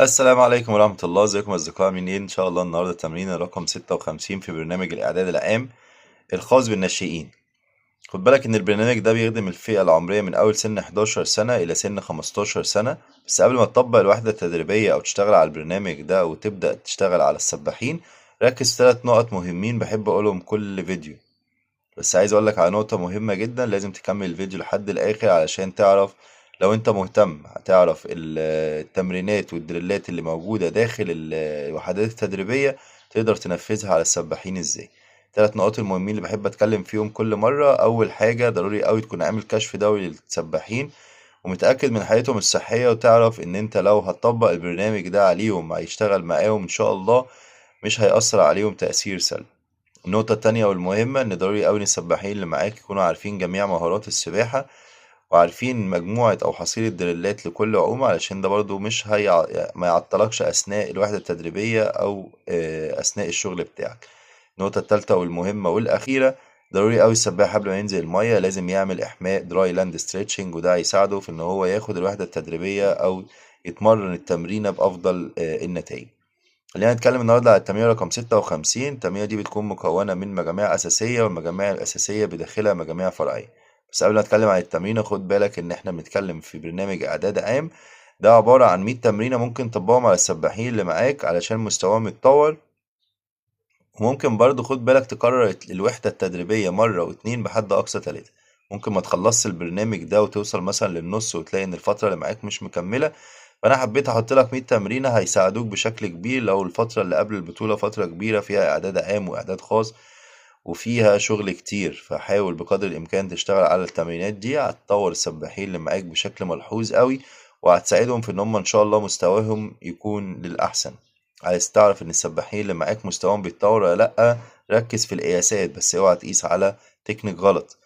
السلام عليكم ورحمة الله، ازيكم أصدقائي؟ منين؟ إن شاء الله النهاردة تمرين رقم 56 في برنامج الإعداد العام الخاص بالناشئين. خد بالك إن البرنامج ده بيخدم الفئة العمرية من أول سن 11 سنة إلى سن 15 سنة. بس قبل ما تطبق الوحدة التدريبية أو تشتغل على البرنامج ده وتبدأ تشتغل على السباحين، ركز في 3 نقط مهمين بحب أقولهم كل فيديو. بس عايز اقولك على نقطة مهمة جدا، لازم تكمل الفيديو لحد الاخر علشان تعرف. لو انت مهتم هتعرف التمرينات والدريلات اللي موجودة داخل الوحدات التدريبية، تقدر تنفذها على السباحين ازاي. 3 نقاط المهمين اللي بحب اتكلم فيهم كل مرة: اول حاجة، ضروري قوي تكون عامل كشف دوري للسباحين ومتأكد من حالتهم الصحية، وتعرف ان انت لو هتطبق البرنامج ده عليهم هيشتغل معاهم ان شاء الله، مش هيأثر عليهم تأثير سلبي. النقطة التانية والمهمة إن ضروري أوي إن السباحين اللي معاك يكونوا عارفين جميع مهارات السباحة، وعارفين مجموعة أو حصيلة دريلات لكل عومة، علشان ده برضو مش ما يعطلكش أثناء الوحدة التدريبية أو أثناء الشغل بتاعك. النقطة التالتة والمهمة والأخيرة: ضروري أوي السباح قبل ما ينزل المية لازم يعمل إحماء دراي لاند ستريتشنج، وده هيساعده في إن هو ياخد الوحدة التدريبية أو يتمرن التمرينة بأفضل النتائج. خلينا نتكلم النهاردة على التمرينة رقم 56. التمرينة دي بتكون مكونة من مجاميع أساسية، والمجاميع الأساسية بداخلها مجاميع فرعية. بس قبل ما نتكلم عن التمرينة، خد بالك إن إحنا بنتكلم في برنامج إعداد عام. ده عبارة عن 100 تمرينة ممكن تطبقهم على السباحين اللي معاك علشان مستواهم يتطور. وممكن برضو خد بالك تكرر الوحدة التدريبية مرة واتنين بحد أقصى 3. ممكن ما تخلصش البرنامج ده وتوصل مثلا للنص وتلاقي إن الفترة اللي معاك مش مكملة. فأنا حبيت أحط لك 100 تمرينة هيساعدوك بشكل كبير لو الفترة اللي قبل البطولة فترة كبيرة فيها إعداد عام وإعداد خاص وفيها شغل كتير. فحاول بقدر الإمكان تشتغل على التمرينات دي، هتطور السباحين اللي معاك بشكل ملحوظ قوي، وهتساعدهم في إن هم إن شاء الله مستواهم يكون للأحسن. عايز تعرف إن السباحين اللي معاك مستواهم بيتطور ولا لأ؟ ركز في القياسات، بس اوعى تقيس على تكنيك غلط.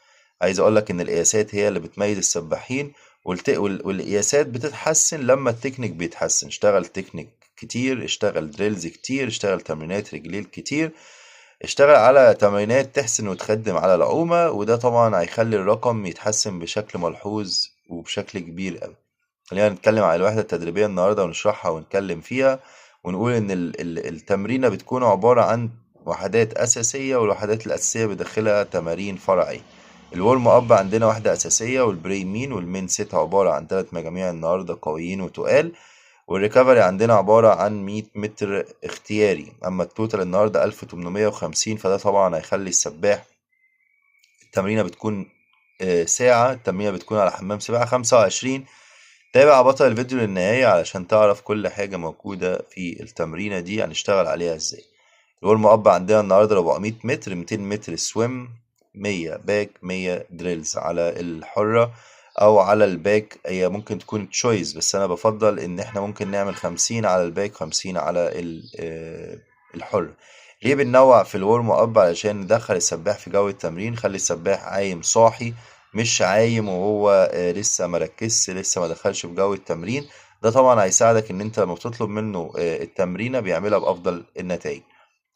عايز أقولك إن القياسات هي اللي بتميز السباحين، والقياسات بتتحسن لما التكنيك بيتحسن. اشتغل تكنيك كتير، اشتغل دريلز كتير، اشتغل تمرينات رجلين كتير، اشتغل على تمرينات تحسن وتخدم على العومة، وده طبعا هيخلي الرقم يتحسن بشكل ملحوظ وبشكل كبير أوي. خلينا نتكلم على الوحدة التدريبية النهاردة ونشرحها ونتكلم فيها، ونقول إن التمرينة بتكون عبارة عن وحدات أساسية، والوحدات الأساسية بداخلها تمارين فرعية. الورم أب عندنا وحدة أساسية، والبري مين والمين سيت عبارة عن 3 مجاميع النهاردة قويين وتقال. والريكفري عندنا عبارة عن 100 متر اختياري. أما التوتال النهاردة 1850، فده طبعا هيخلي السباح التمرينة بتكون ساعة، التمرينة بتكون على حمام سباحة 25. تابع بطل الفيديو للنهاية علشان تعرف كل حاجة موجودة في التمرينة دي هنشتغل عليها ازاي. الورم اب عندنا النهاردة 400 متر، 200 متر سويم، 100 باك، 100 دريلز على الحرة او على الباك. هي ممكن تكون تشويس، بس انا بفضل ان احنا ممكن نعمل 50 على الباك، 50 على الحرة. ليه بننوع في الورم اب؟ علشان ندخل السباح في جو التمرين، خلي السباح عايم صاحي، مش عايم وهو لسه مركزش، لسه ما دخلش في جو التمرين. ده طبعا هيساعدك ان انت لما بتطلب منه التمرينة بيعملها بافضل النتائج.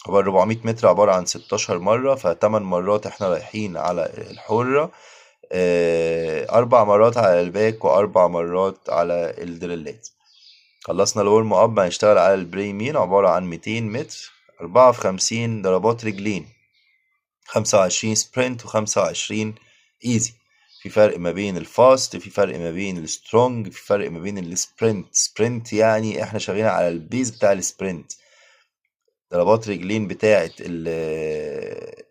هو ال 400 متر عبارة عن 16 مرة، ف8 مرات احنا رايحين على الحرة، 4 مرات على الباك، و4 مرات على الدريلات. خلصنا الورم اب، هنشتغل على البري مين عبارة عن 200 متر، 4 في 50 ضربات رجلين، 25 سبرنت و25 ايزي. في فرق ما بين الفاست، في فرق ما بين السترونج، في فرق ما بين السبرنت. سبرنت يعني احنا شغالين على البيز بتاع السبرنت. ضربات رجلين بتاعة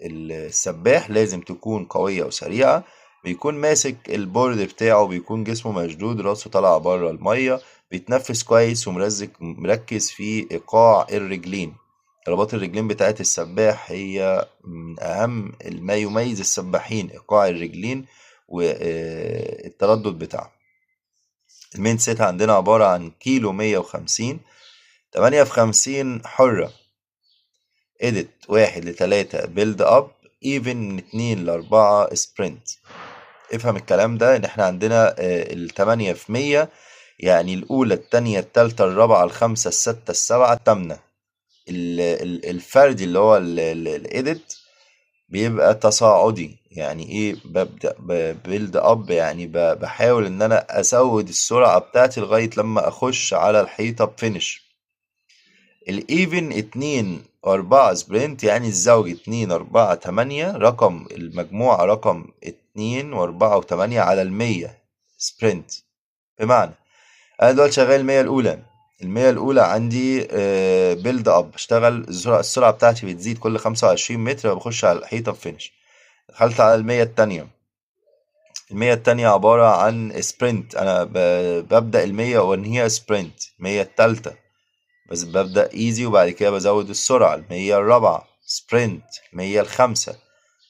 السباح لازم تكون قوية وسريعة، بيكون ماسك البورد بتاعه، بيكون جسمه مشدود، راسه طالعة بره المية، بيتنفس كويس ومرزق مركز في إيقاع الرجلين. ضربات الرجلين بتاعة السباح هي من أهم ما يميز السباحين، إيقاع الرجلين والتردد بتاعه. المين سيت عندنا عبارة عن كيلو 150، 8 في 50 حرة، اديت 1 ل3 بيلد اب، ايفن من 2 ل4 سبرنت. افهم الكلام ده ان احنا عندنا ال8 في 100، يعني الاولى التانية التالتة الرابعة الخامسة الستة السبعة التامنة. الفردي اللي هو الاديت بيبقى تصاعدي. يعني ايه ببدأ بيلد اب؟ يعني بحاول ان انا ازود السرعة بتاعتي لغاية لما اخش على الحيطة بفينش. الايفن 2 و4 سبرنت، يعني الزوج 2 4 8، رقم المجموعة رقم 2 و4 و8 على 100 سبرنت. بمعنى انا دلوقتي شغال المية الاولى عندي بيلد اب، اشتغل السرعة بتاعتي بتزيد كل 25 متر، بخش على الحيطة بفينش. دخلت على المية التانية عبارة عن سبرنت، انا ببدأ المية وانهيها سبرنت. المية التالتة بس ببدأ ايزي وبعد كده بزود السرعة. المية الرابعة سبرنت. المية الخامسة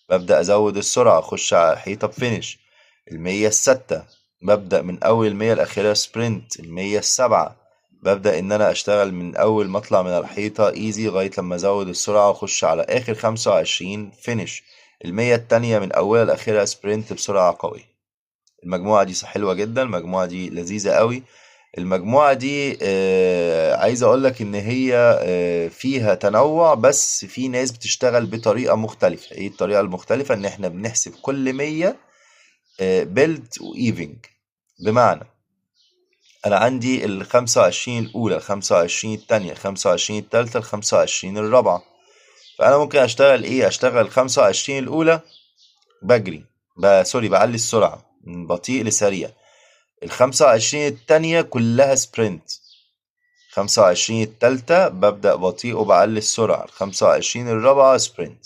ببدأ ازود السرعة، اخش على الحيطة بفينش. المية الستة ببدأ من اول المية الاخيرة سبرنت. المية السابعة ببدأ ان انا اشتغل من اول ما اطلع من الحيطة ايزي لغاية لما ازود السرعة واخش على اخر 25 فينش. المية التانية من اولها لاخرها سبرنت بسرعة قوية. المجموعة دي حلوة جدا، المجموعة دي لذيذة قوي. المجموعة دي عايز اقولك ان هي فيها تنوع، بس في ناس بتشتغل بطريقة مختلفة. ايه الطريقة المختلفة؟ ان احنا بنحسب كل 100 بيلد وايفنج. بمعنى انا عندي ال25 الاولى، ال25 التانية، ال25 التالتة، ال25 الرابعة. فانا ممكن اشتغل ايه؟ اشتغل 25 الاولى بجري، سوري، بعلي السرعة من بطيء لسريع. ال25 التانية كلها سبرنت. 25 التالتة ببدأ بطيء وبعلي السرعة. ال25 الرابعة سبرنت.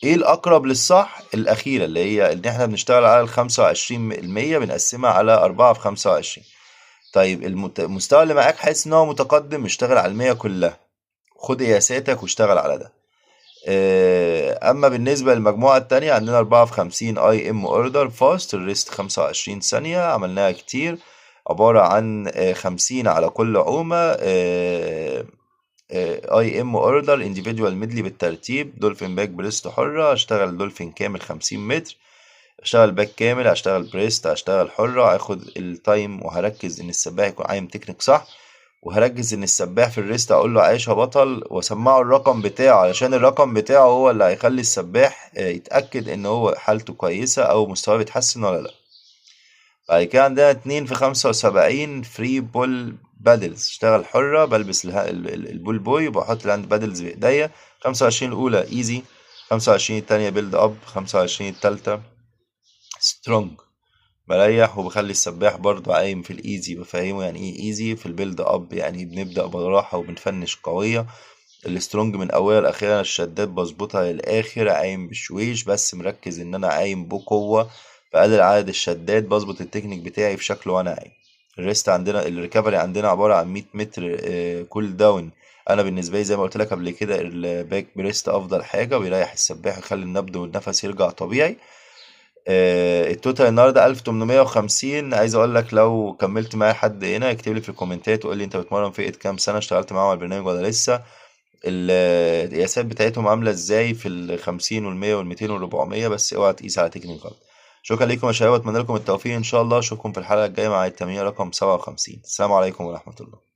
ايه الأقرب للصح؟ الأخيرة، اللي هي ان احنا بنشتغل على ال25 المية بنقسمها على 4 في 25. طيب المستوى اللي معاك حاسس ان هو متقدم، اشتغل على المية كلها، خد قياساتك واشتغل على ده. اما بالنسبة للمجموعة التانية عندنا 4 في 50 اي ام اوردر فاست، الريست 25 ثانية، عملناها كتير. عبارة عن 50 على كل عومة، اي ام اوردر انديفيدوال ميدلي بالترتيب. دولفين باك بريست حرة، اشتغل دولفين كامل 50 متر، اشتغل باك كامل، اشتغل بريست، اشتغل حرة. هاخد التايم وهركز ان السباح يكون عايم تكنيك صح، وهركز ان السباح في الريست اقول له عايش يا بطل، واسمعه الرقم بتاعه، علشان الرقم بتاعه هو اللي هيخلي السباح يتأكد ان هو حالته كويسة او مستواه بيتحسن ولا لا. بعد كده عندنا 2 في 75 فري بول بادلز، اشتغل حرة، بلبس البول بوي وبحط الهاند بادلز بايديا. 25 الاولى ايزي، 25 التانية بيلد اب، 25 التالتة سترونج. بريح وبخلي السباح برضو عايم في الايزي، بفهمه يعني ايه ايزي. في البيلد اب يعني بنبدأ براحة وبنفنش قوية. السترونج من اولها لاخرها، الشدات بظبطها للاخر، عايم بشويش بس مركز ان انا عايم بقوة، بقلل عدد الشدات، بظبط التكنيك بتاعي في شكله وانا عايم. الريست عندنا، الريكفري عندنا عبارة عن 100 متر كول داون. انا بالنسبة لي زي ما قلت لك قبل كده الباك بريست افضل حاجة، بيريح السباح يخلي النبض والنفس يرجع طبيعي. التوتال النهارده 1850. عايز اقول لك لو كملت معايا حد هنا اكتب لي في الكومنتات وقول لي انت بتمرن فئة كام سنة، اشتغلت معاهم على البرنامج ولا لسه، القياسات بتاعتهم عاملة ازاي في ال50 وال100 وال200 وال400، بس اوعى تقيس على تكنيك غلط. شكرا لكم يا شباب، اتمنى لكم التوفيق ان شاء الله. اشوفكم في الحلقة الجاية مع التمرين رقم 57. السلام عليكم ورحمة الله.